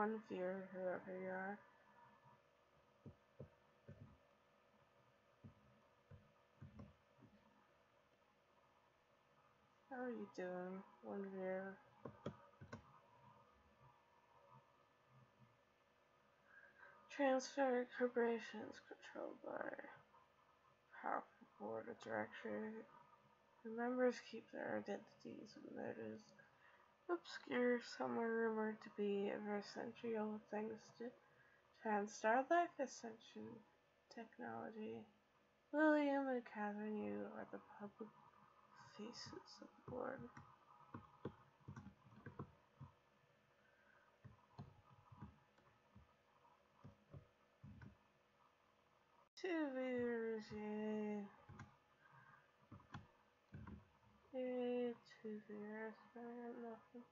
one viewer, whoever you are. How are you doing, one viewer? Transfer corporations controlled by a powerful board of directors. The members keep their identities and motives obscure. Some are rumored to be essential thanks to TranStar Life Ascension technology. William and Catherine, you are the public faces of the board. Two viewers, yay. Yay, two viewers, I got nothing.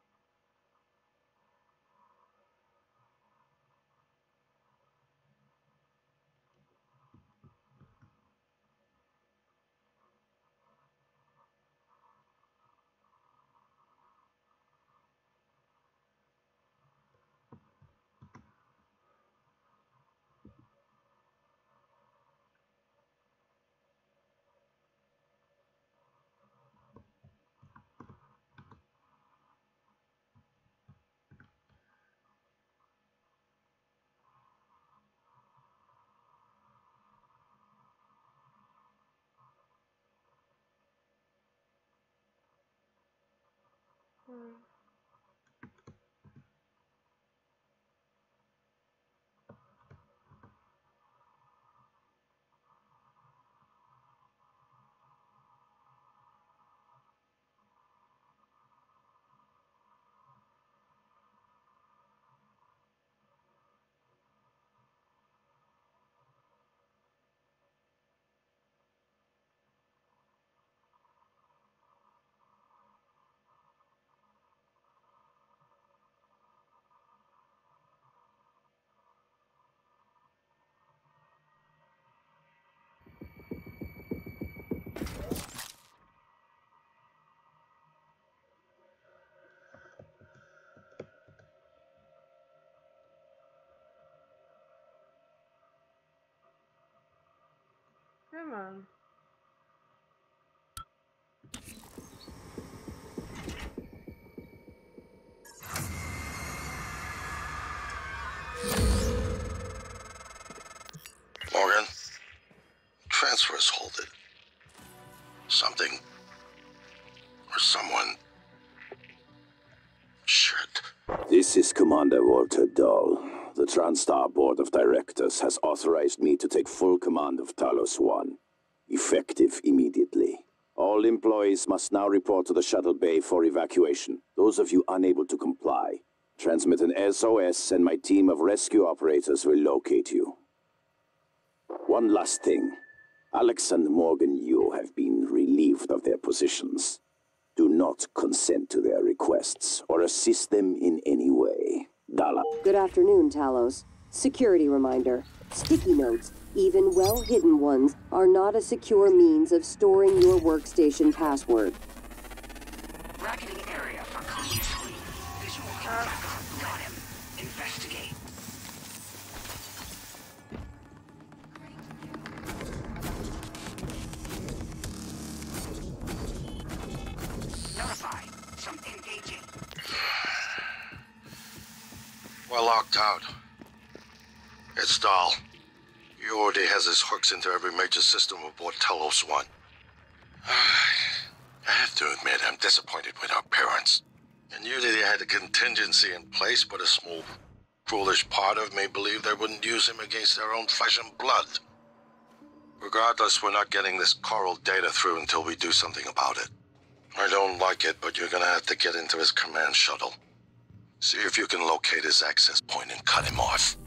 Come on. Morgan, transfer is halted. Something or someone. Shit. This is Commander Walter Dahl. The TranStar Board of Directors has authorized me to take full command of Talos 1, effective immediately. All employees must now report to the shuttle bay for evacuation. Those of you unable to comply, transmit an SOS and my team of rescue operators will locate you. One last thing. Alex and Morgan Yu have been relieved of their positions. Do not consent to their requests or assist them in any way. Dala. Good afternoon, Talos. Security reminder. Sticky notes, even well-hidden ones, are not a secure means of storing your workstation password. Bracketing area for clean sweep. Visual contact. Got him. Investigate. Notify. Some engaging. We're locked out. It's Dahl. He already has his hooks into every major system aboard Talos 1. I have to admit, I'm disappointed with our parents. I knew that he had a contingency in place, but a small, foolish part of me believed they wouldn't use him against their own flesh and blood. Regardless, we're not getting this Coral data through until we do something about it. I don't like it, but you're gonna have to get into his command shuttle. See if you can locate his access point and cut him off.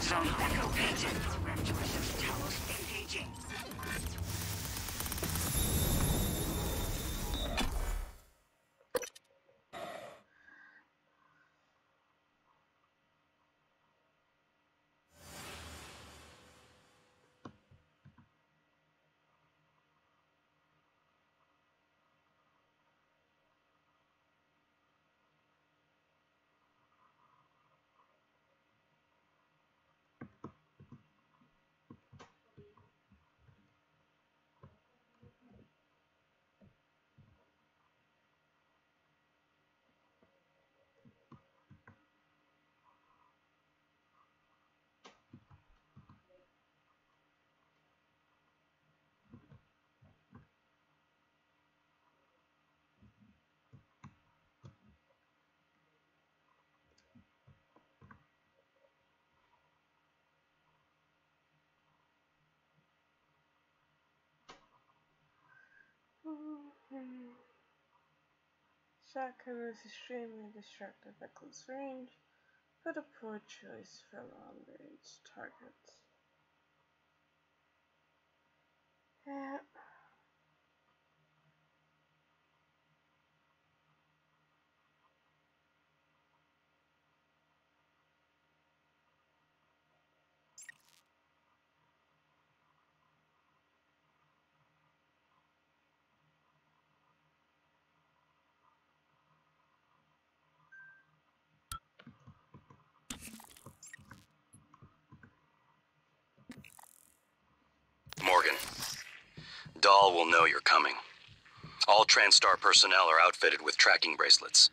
Zone echo painted. Raptors Talos engaging. Shotgun is extremely destructive at close range, but a poor choice for long-range targets. Yeah. Morgan, Dahl will know you're coming. All TranStar personnel are outfitted with tracking bracelets.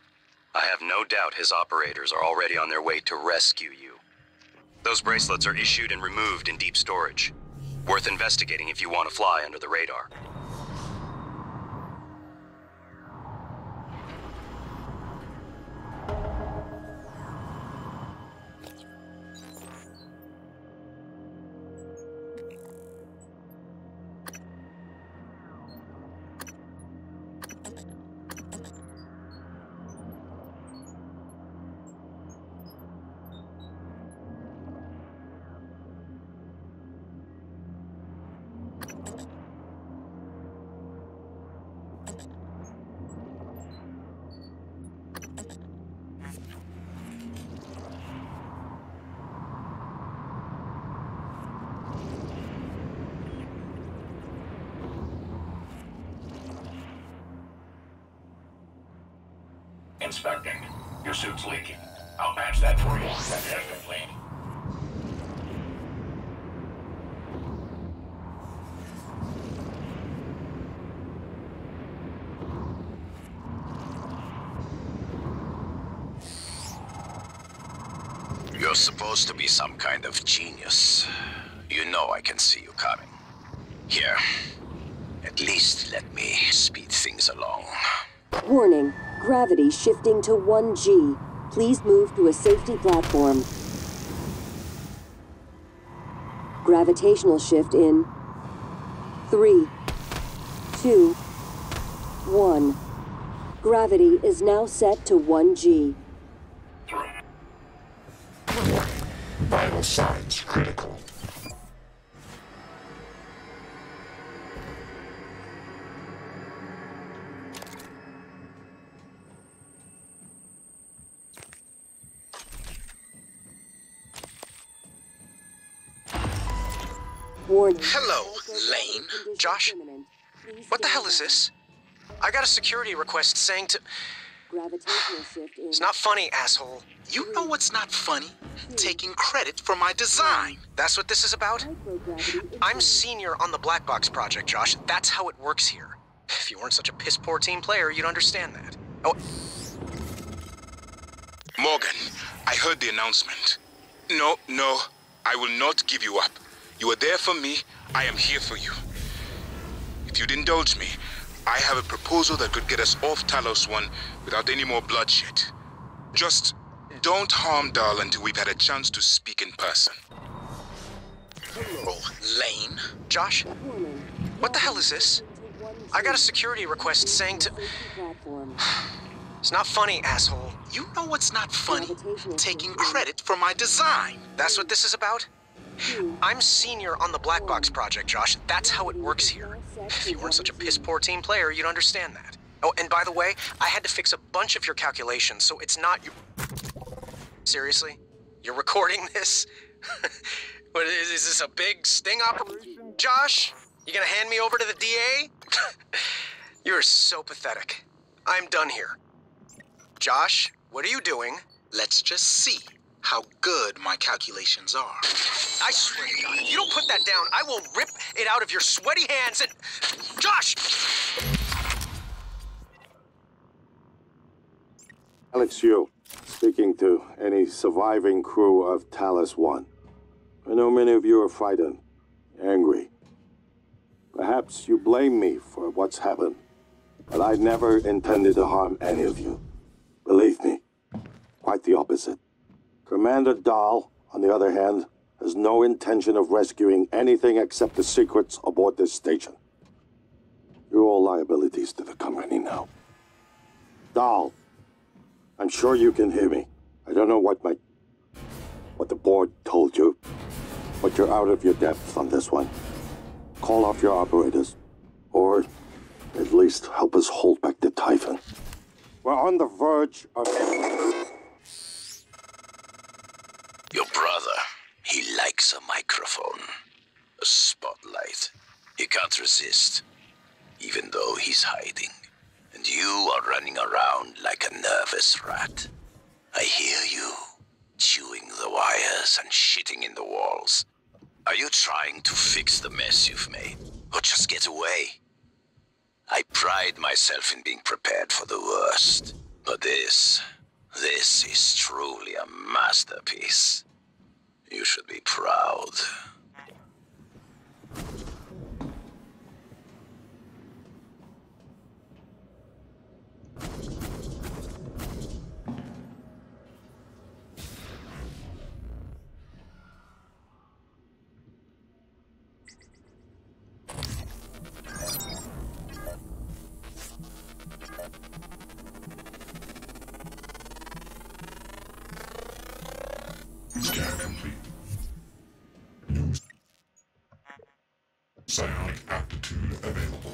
I have no doubt his operators are already on their way to rescue you. Those bracelets are issued and removed in deep storage. Worth investigating if you want to fly under the radar. Inspecting. Your suit's leaking. I'll patch that for you. That has been cleaned. You're supposed to be some kind of genius. You know I can see you coming. Here, at least let me speed things along. Warning, gravity shifting to 1G. Please move to a safety platform. Gravitational shift in 3, 2, 1. Gravity is now set to 1G. Vital signs critical. Warning. Hello, Lane. Josh? What the hell is this? I got a security request saying to... Gravitational shift in... It's not funny, asshole. You know what's not funny? Taking credit for my design. That's what this is about? I'm senior on the Black Box project, Josh. That's how it works here. If you weren't such a piss-poor team player, you'd understand that. Oh... Morgan, I heard the announcement. No, I will not give you up. You are there for me, I am here for you. If you'd indulge me, I have a proposal that could get us off Talos 1 without any more bloodshed. Just don't harm Dahl until we've had a chance to speak in person. Oh, Lane. Josh? What the hell is this? I got a security request saying to... It's not funny, asshole. You know what's not funny? Taking credit for my design. That's what this is about? I'm senior on the Black Box project, Josh. That's how it works here. If you weren't such a piss-poor team player, you'd understand that. Oh, and by the way, I had to fix a bunch of your calculations, so it's not you... Seriously? You're recording this? What, is this a big sting operation, Josh? You gonna hand me over to the DA? You're so pathetic. I'm done here. Josh, what are you doing? Let's just see how good my calculations are. I swear to God, if you don't put that down, I will rip it out of your sweaty hands and... Josh! Alex Yu, speaking to any surviving crew of Talos 1. I know many of you are frightened, angry. Perhaps you blame me for what's happened, but I never intended to harm any of you. Believe me, quite the opposite. Commander Dahl, on the other hand, has no intention of rescuing anything except the secrets aboard this station. You're all liabilities to the company now. Dahl, I'm sure you can hear me. I don't know what the board told you, but you're out of your depth on this one. Call off your operators, or at least help us hold back the Typhon. We're on the verge of... Your brother, he likes a microphone. A spotlight. He can't resist, even though he's hiding. And you are running around like a nervous rat. I hear you, chewing the wires and shitting in the walls. Are you trying to fix the mess you've made, or just get away? I pride myself in being prepared for the worst, but this is truly a masterpiece. You should be proud. Scan complete. New psionic aptitude available.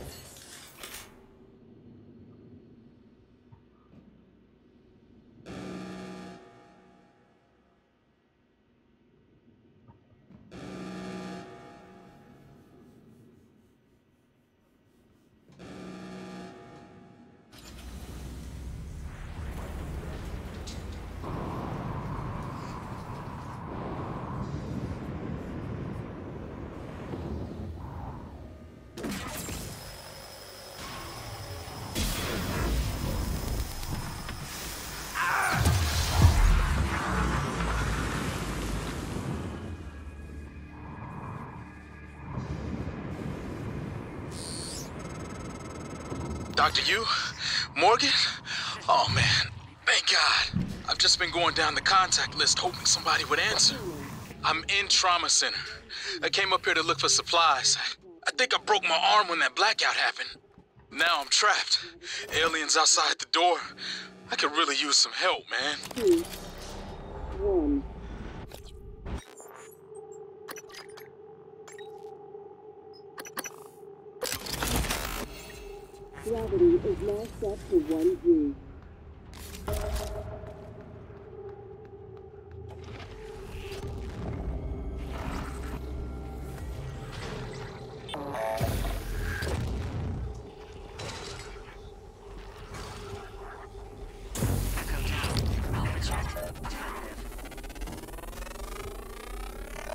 Dr. Yu? Morgan? Oh man, thank God. I've just been going down the contact list hoping somebody would answer. I'm in Trauma Center. I came up here to look for supplies. I think I broke my arm when that blackout happened. Now I'm trapped. Aliens outside the door. I could really use some help, man. 2, 1. Gravity is now set to 1G.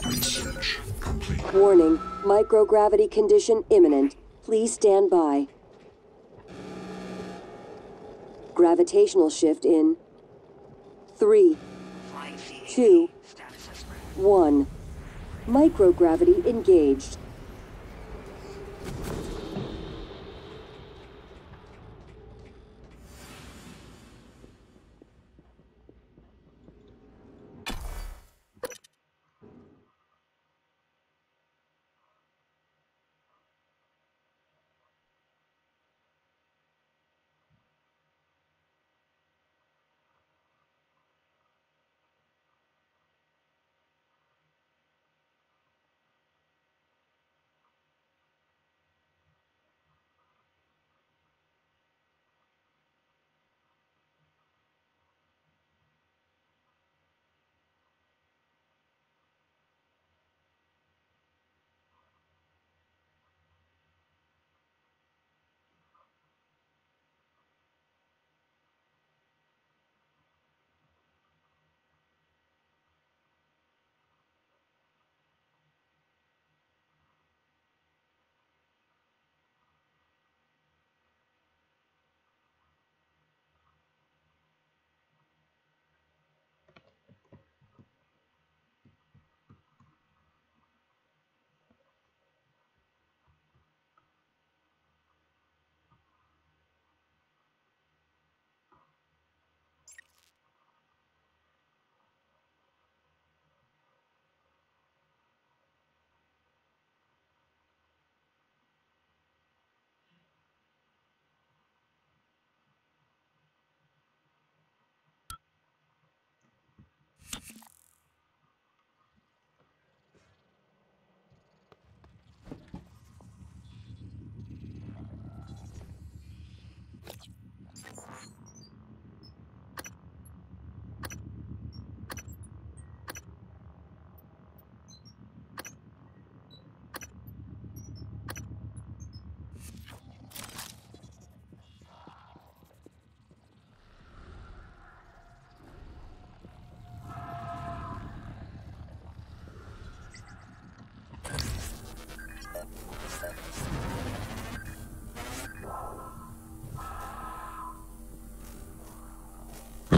Research complete. Warning, microgravity condition imminent. Please stand by. Gravitational shift in 3, 2, 1. Microgravity engaged.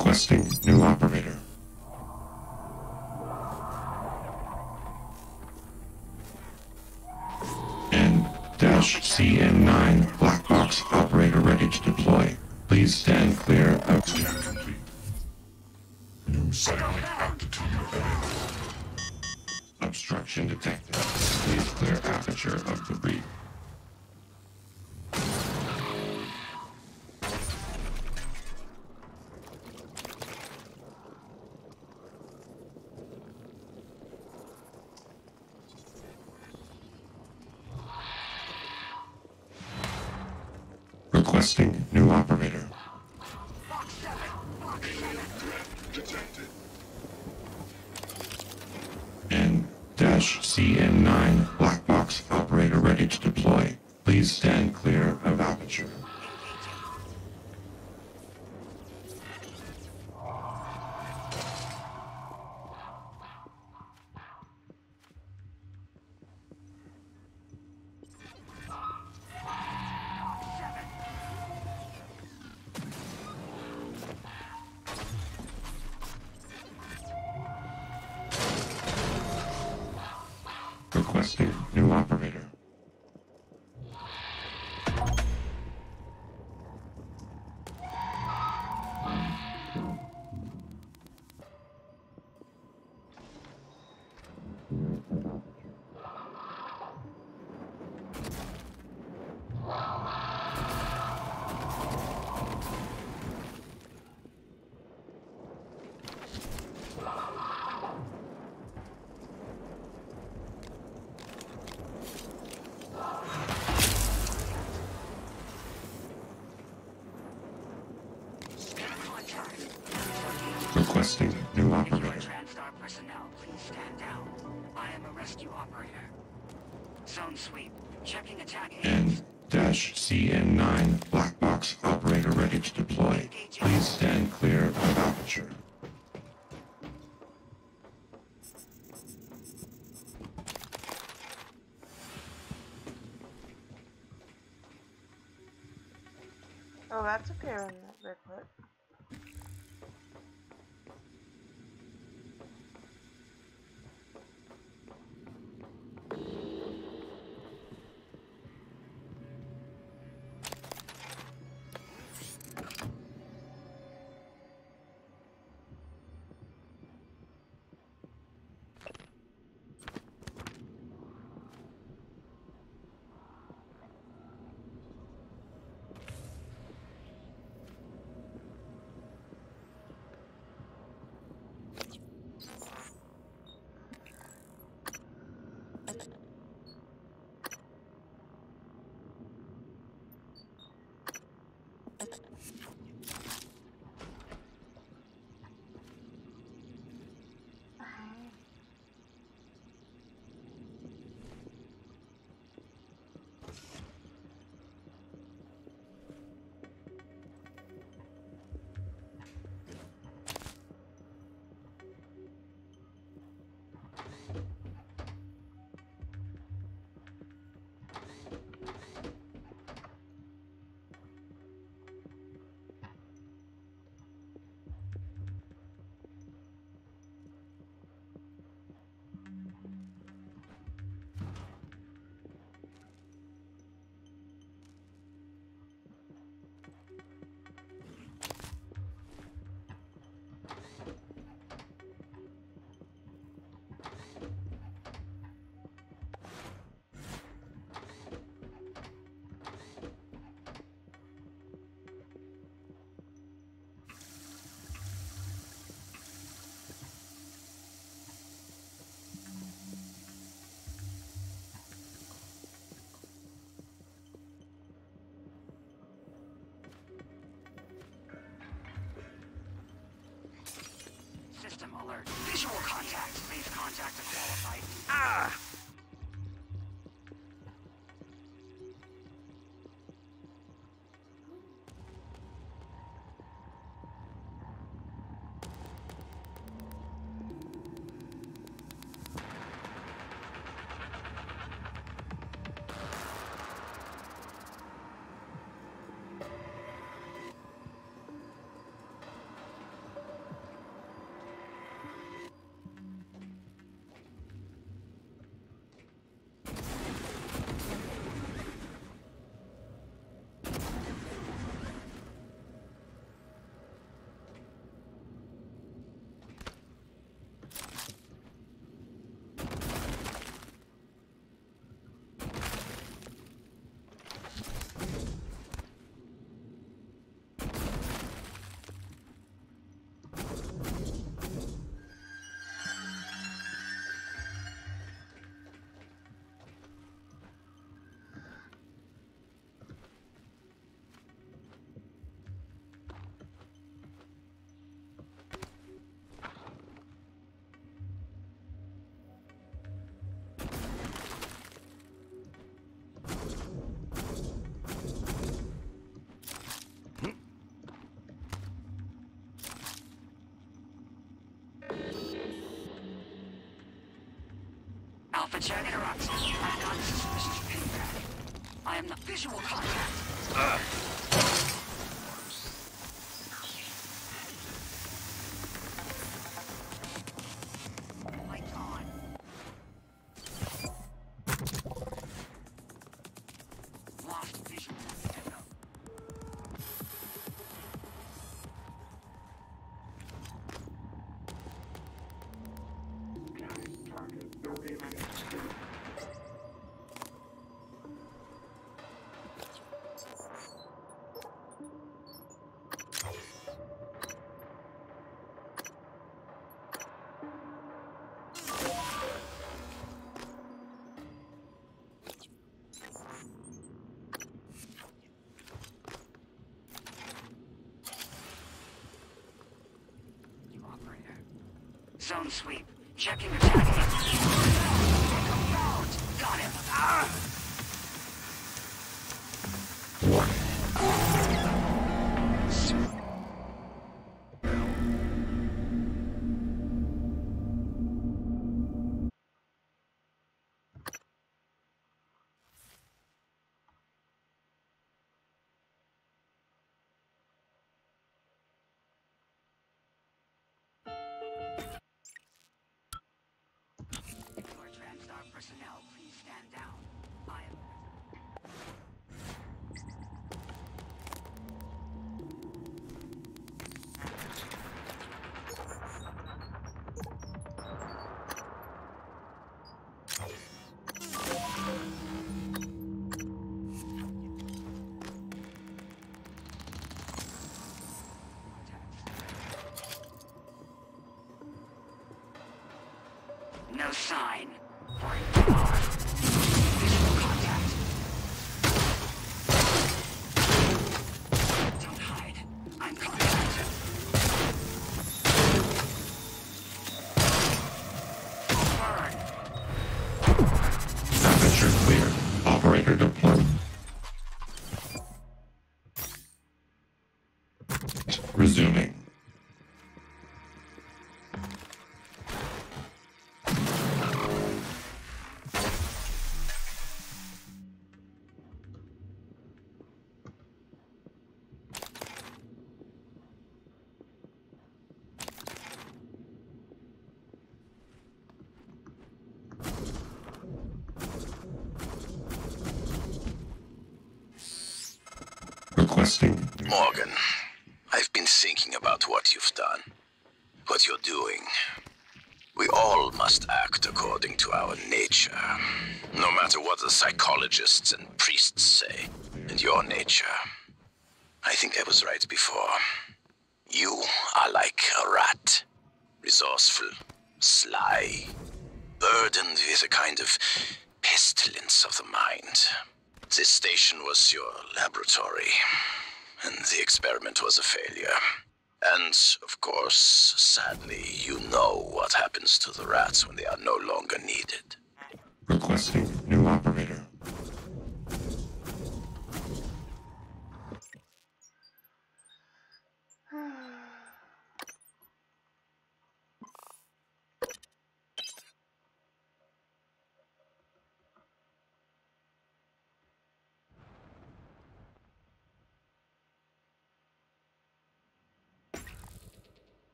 Requesting new operator. N-CN9 black box operator ready to deploy. Please stand clear of... Scan complete. New satellite altitude available. Obstruction detected. Please clear aperture of debris. Requesting new operator. Detected. N-CN9 black box operator ready to deploy. Please stand clear of aperture. Requesting new operator. Requesting new operator. TranStar personnel, please stand down. I am a rescue operator. Zone sweep. Checking attack aids. N-CN9 black box operator ready to deploy. Please stand clear of aperture. Oh, that's okay when they're quick. Alpha check interrupt. I'm not suspicious of payback. I am the visual contact. Lights on. Lost visual. Zone sweep. Checking attack. Got him. TranStar personnel, please stand down. I am... No sign. Visual contact. Don't hide. I'm contact. Burn. Aperture clear. Operator deployed. Resuming. Requesting. Morgan, I've been thinking about what you've done, what you're doing. We all must act according to our nature, no matter what the psychologists and priests say. And your nature, I think I was right before. You are like a rat, resourceful, sly, burdened with a kind of pestilence of the mind. This station was your laboratory, and the experiment was a failure. And, of course, sadly, you know what happens to the rats when they are no longer needed. Requesting new operator.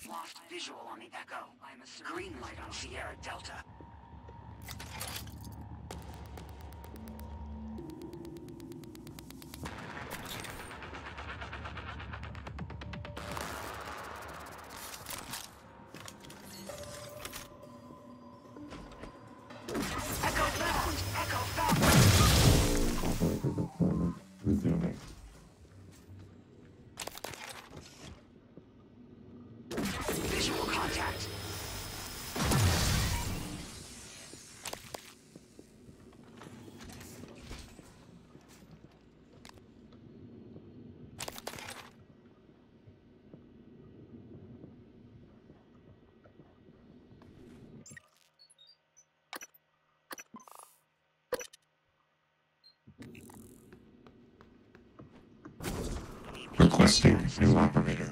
Lost visual on the Echo. I'm a green light on Sierra Delta. Echo found! Echo found! Operator deployment resuming. Visual contact. Requesting new operator.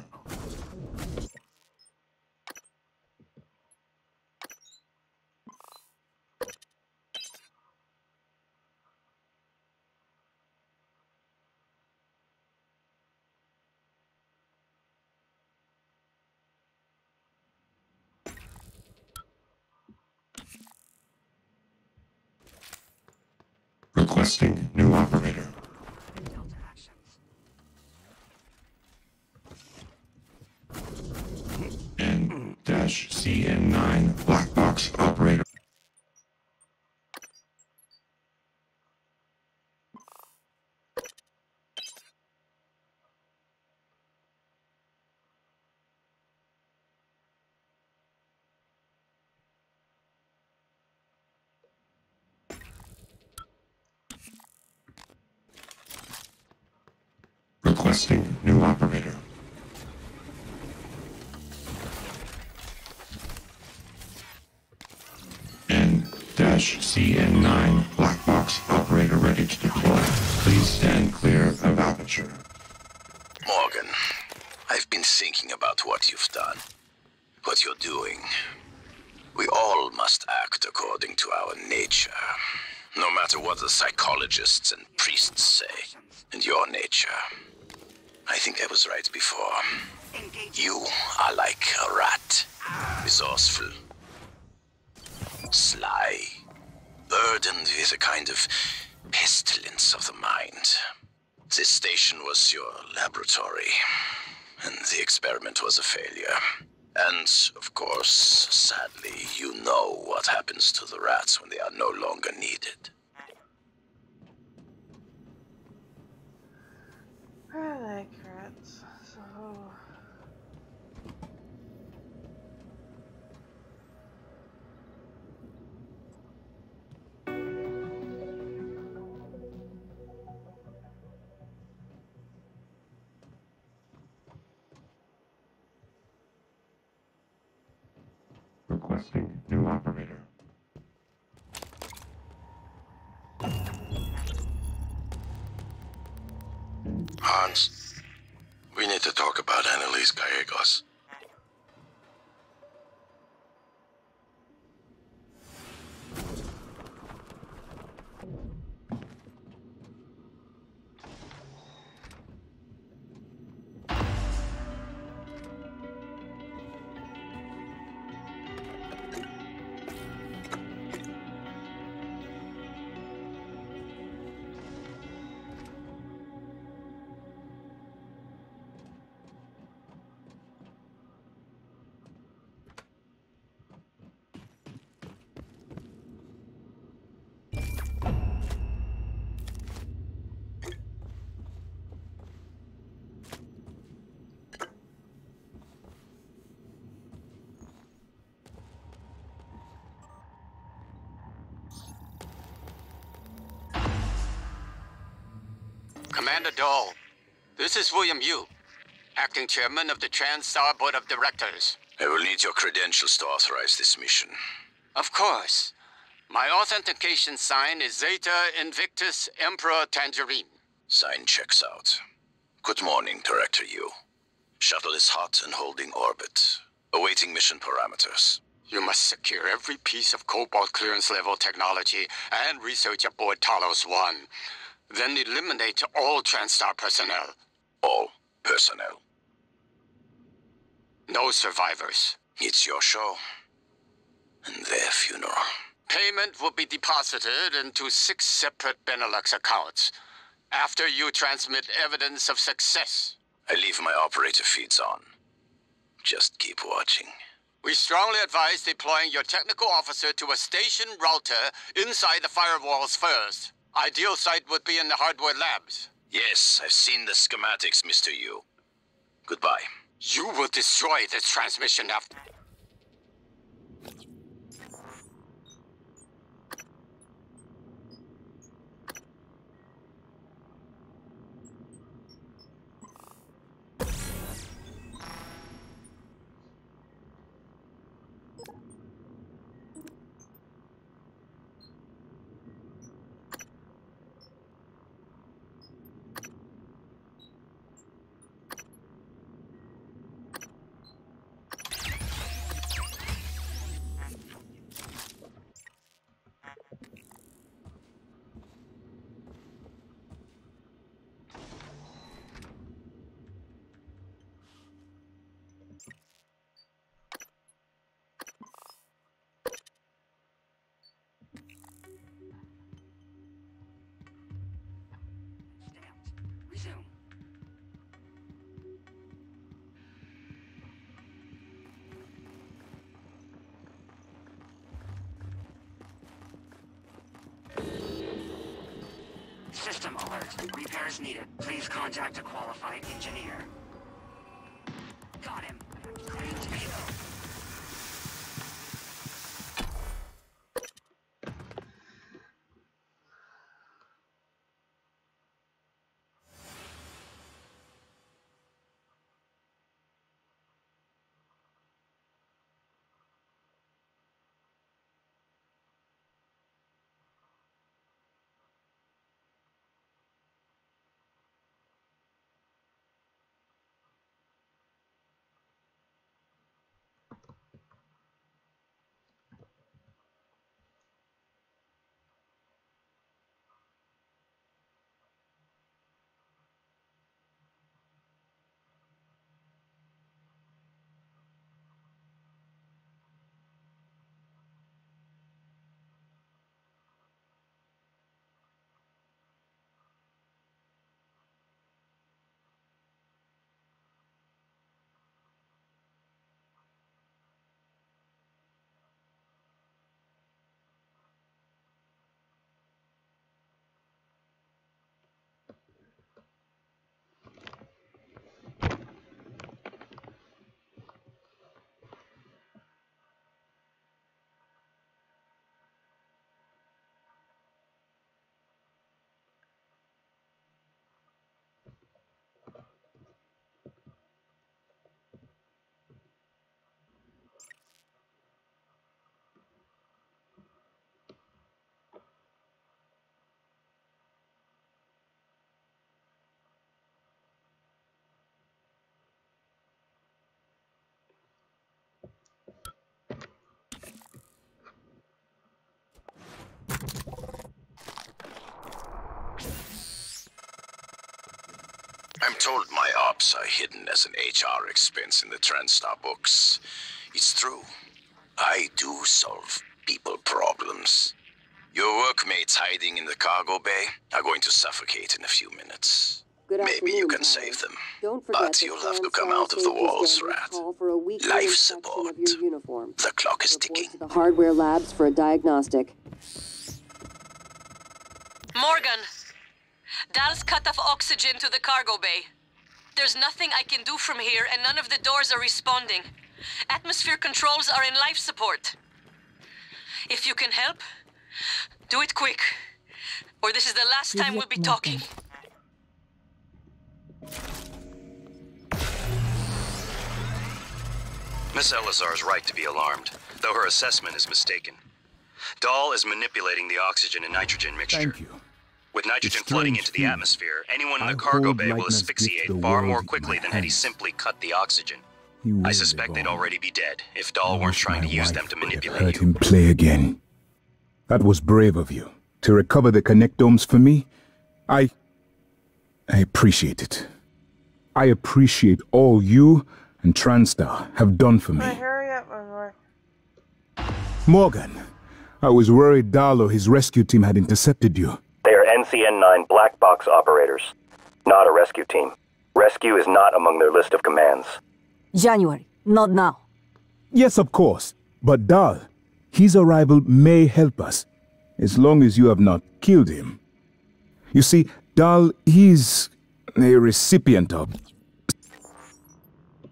Requesting new operator. Delta actions. N-CN9 black box operator. Requesting new operator. N-CN9 black box operator ready to deploy. Please stand clear of aperture. Morgan, I've been thinking about what you've done, what you're doing. We all must act according to our nature, no matter what the psychologists and priests say. And your nature. I think I was right before. You are like a rat. Resourceful. Sly. Burdened with a kind of pestilence of the mind. This station was your laboratory, and the experiment was a failure. And, of course, sadly, you know what happens to the rats when they are no longer needed. I like rats, so... Requesting new operator. Hans, we need to talk about Annalise Gallegos. Commander Dahl, this is William Yu, acting chairman of the TranStar Board of Directors. I will need your credentials to authorize this mission. Of course. My authentication sign is Zeta Invictus Emperor Tangerine. Sign checks out. Good morning, Director Yu. Shuttle is hot and holding orbit. Awaiting mission parameters. You must secure every piece of Cobalt clearance level technology and research aboard Talos 1. Then eliminate all TranStar personnel. All personnel. No survivors. It's your show. And their funeral. Payment will be deposited into 6 separate Benelux accounts after you transmit evidence of success. I leave my operator feeds on. Just keep watching. We strongly advise deploying your technical officer to a station router inside the firewalls first. Ideal site would be in the hardware labs. Yes, I've seen the schematics, Mr. Yu. Goodbye. You will destroy this transmission after... System alert. Repairs needed. Please contact a qualified engineer. Got him. Great payload. I'm told my ops are hidden as an HR expense in the TranStar books. It's true. I do solve people problems. Your workmates hiding in the cargo bay are going to suffocate in a few minutes. Maybe you can save them. Don't forget But you'll have to come out of the walls, Rat. Life support. The clock is ticking. The hardware labs for a diagnostic. Morgan! Dal's cut off oxygen to the cargo bay. There's nothing I can do from here, and none of the doors are responding. Atmosphere controls are in life support. If you can help, do it quick. Or this is the last time we'll be talking. Miss Elazar is right to be alarmed, though her assessment is mistaken. Dahl is manipulating the oxygen and nitrogen mixture. Thank you. With nitrogen flooding into the atmosphere, anyone in the cargo bay will asphyxiate far more quickly than had he simply cut the oxygen. I suspect they'd already be dead if Dahl weren't trying to use them to manipulate Heard him play again. That was brave of you. To recover the connectomes for me, I appreciate it. I appreciate all you and TranStar have done for me. Hurry up, Morgan, I was worried Dahl or his rescue team had intercepted you. They are NCN-9 black box operators, not a rescue team. Rescue is not among their list of commands. January, not now. Yes, of course. But Dahl, his arrival may help us, as long as you have not killed him. You see, Dahl, he's a recipient of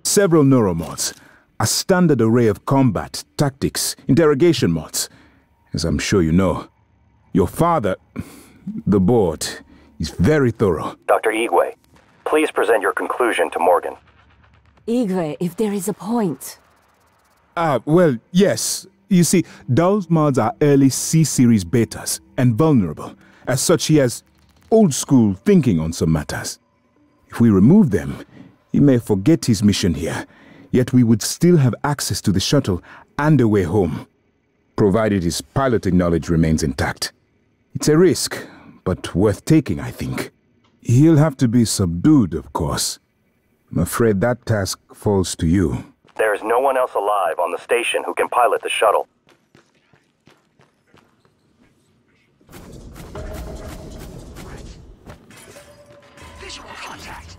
several neuromods, a standard array of combat, tactics, interrogation mods. As I'm sure you know, your father, the board, is very thorough. Dr. Igwe, please present your conclusion to Morgan. Igwe, if there is a point. Well, yes. You see, Dahl's mods are early C-series betas and vulnerable. As such, he has old-school thinking on some matters. If we remove them, he may forget his mission here, yet we would still have access to the shuttle and a way home, provided his piloting knowledge remains intact. It's a risk, but worth taking, I think. He'll have to be subdued, of course. I'm afraid that task falls to you. There is no one else alive on the station who can pilot the shuttle. Visual contact.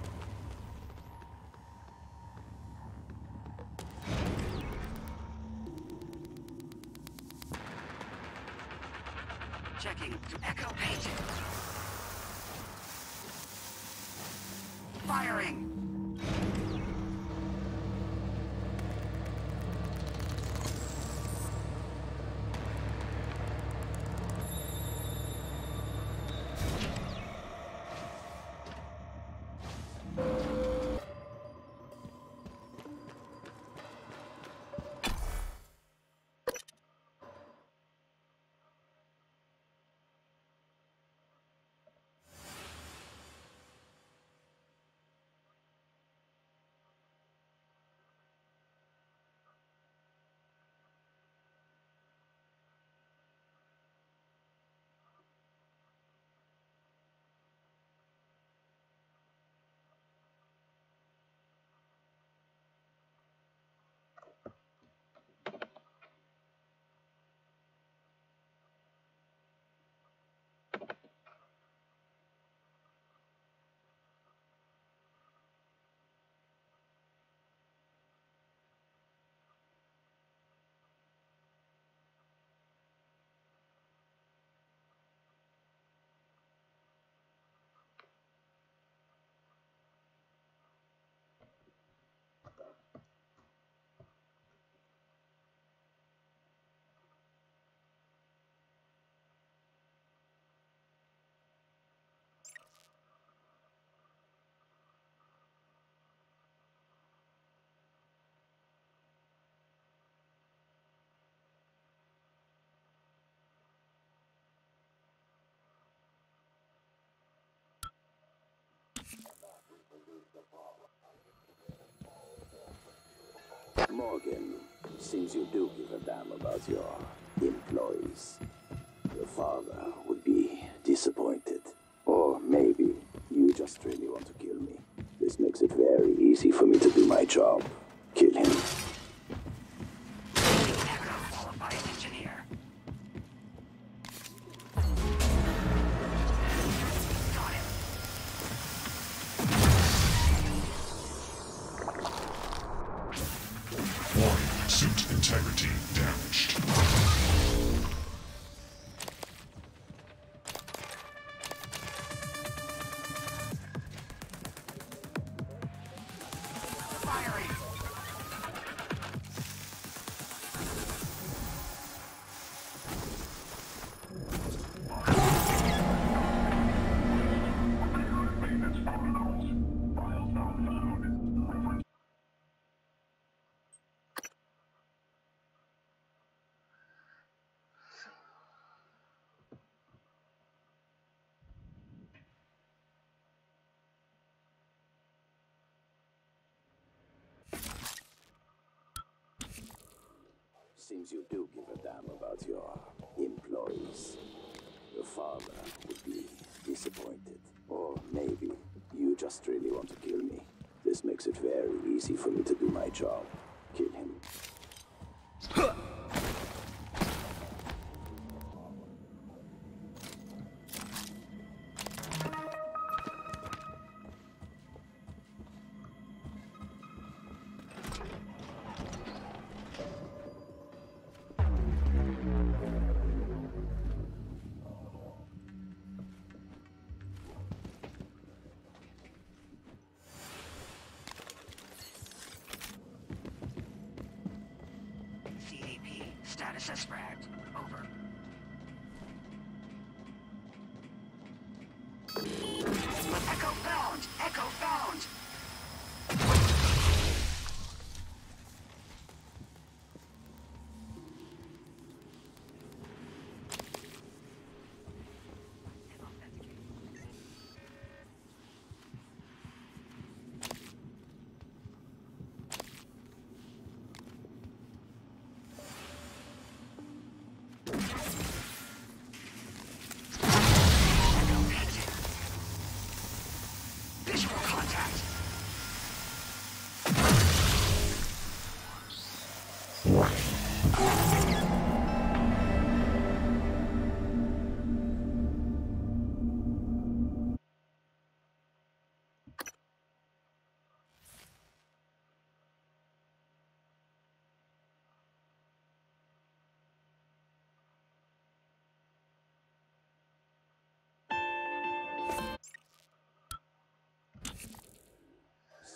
Checking to Echo 8. Firing! Morgan, seems you do give a damn about your employees. Your father would be disappointed. Or maybe you just really want to kill me. This makes it very easy for me to do my job. Kill him. Qualified engineer. Got it. Warning, suit integrity damaged. Firing! Seems you do give a damn about your employees. Your father would be disappointed. Or maybe you just really want to kill me. This makes it very easy for me to do my job. Kill him. CDP, status as fragged. Over. Echo found! Echo found! Visual contact!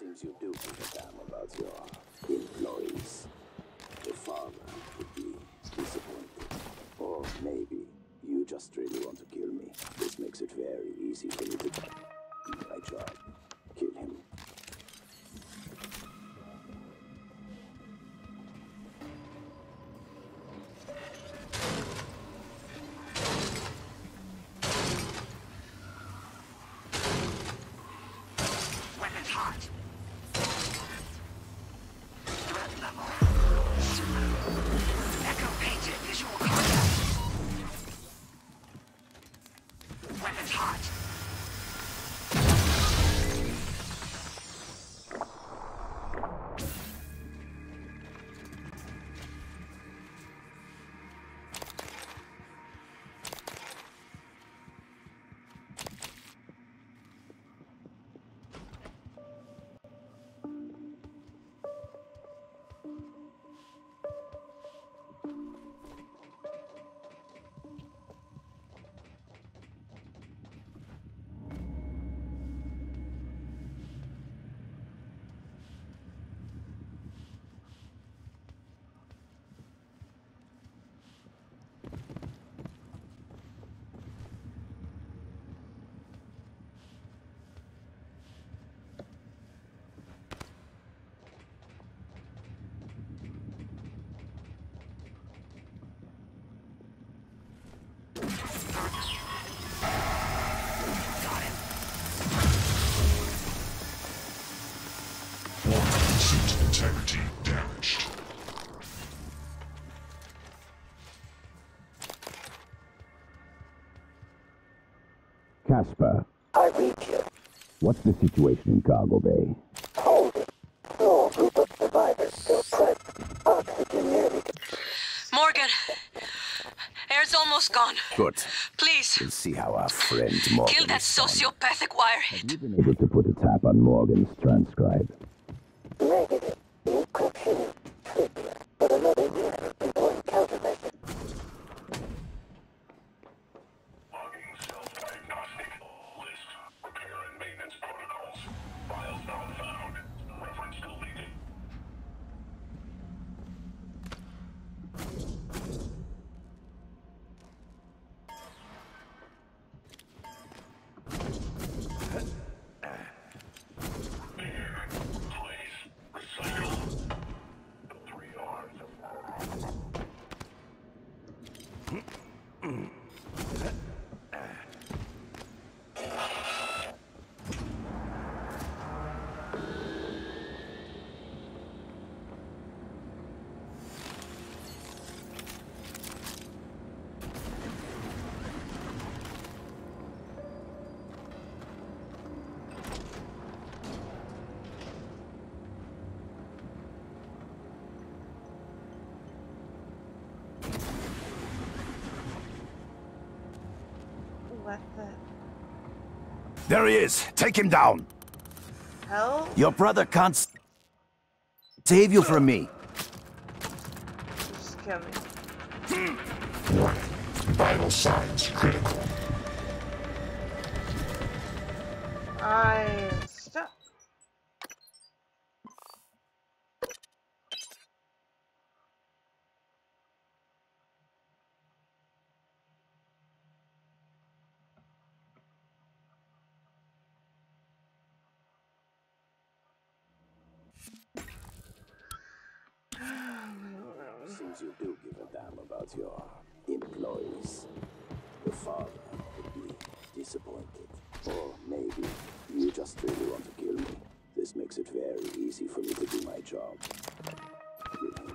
Seems you do give a damn about your employees. The father would be disappointed. Or maybe you just really want to kill me. This makes it very easy for me to do my job. Kill him. Weapons hot. Threat level. Echo painted visual contact. Weapons hot. Suit integrity damaged. Casper, I read you. what's the situation in Cargo Bay? Hold it. Small group of survivors still present. Oxygen nearly. Morgan, air's almost gone. Good. Please, We'll see how our friend Morgan kill that sociopathic wirehead. You've been able to put a tap on Morgan's transcribe. Negative. The encryption is trickless, but another use of important countermeasures. Logging self-diagnostic. List. Repair and maintenance protocols. Files not found. Reference deleted. Repair. Replace. Recycle. The 3 R's of What the There he is! Take him down! hell? Your brother can't save you from me. Just kill me. Warning. Vital signs critical. I'm stuck. Seems you do give a damn about your employees. The father would be disappointed. Or maybe you just really want to kill me. This makes it very easy for me to do my job. Kill him.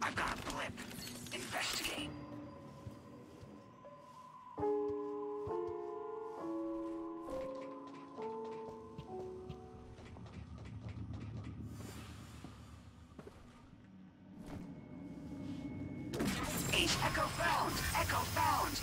I've got a blip. found! Echo found!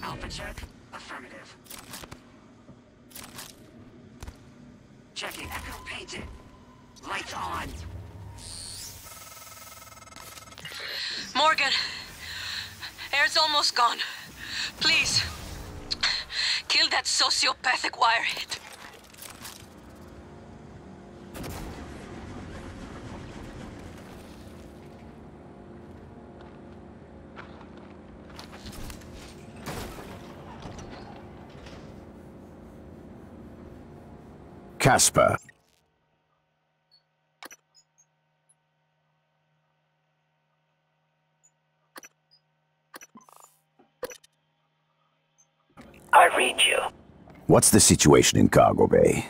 Alpha check. Affirmative. Checking. Echo painted. Lights on. Morgan, air's almost gone. Please, kill that sociopathic wirehead. Casper. I read you. What's the situation in Cargo Bay?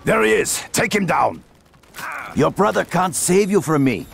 There he is! Take him down! Your brother can't save you from me.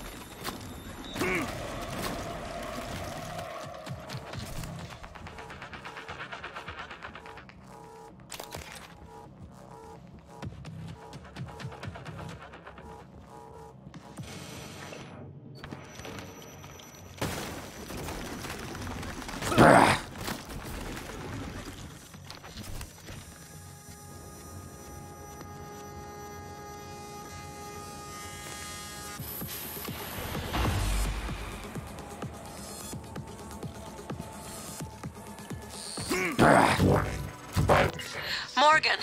Morgan.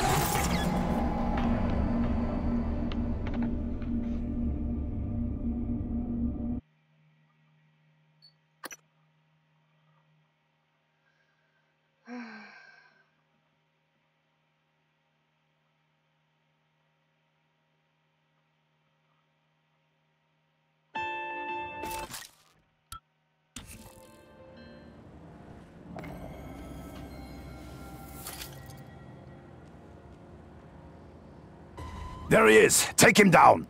There he is! Take him down!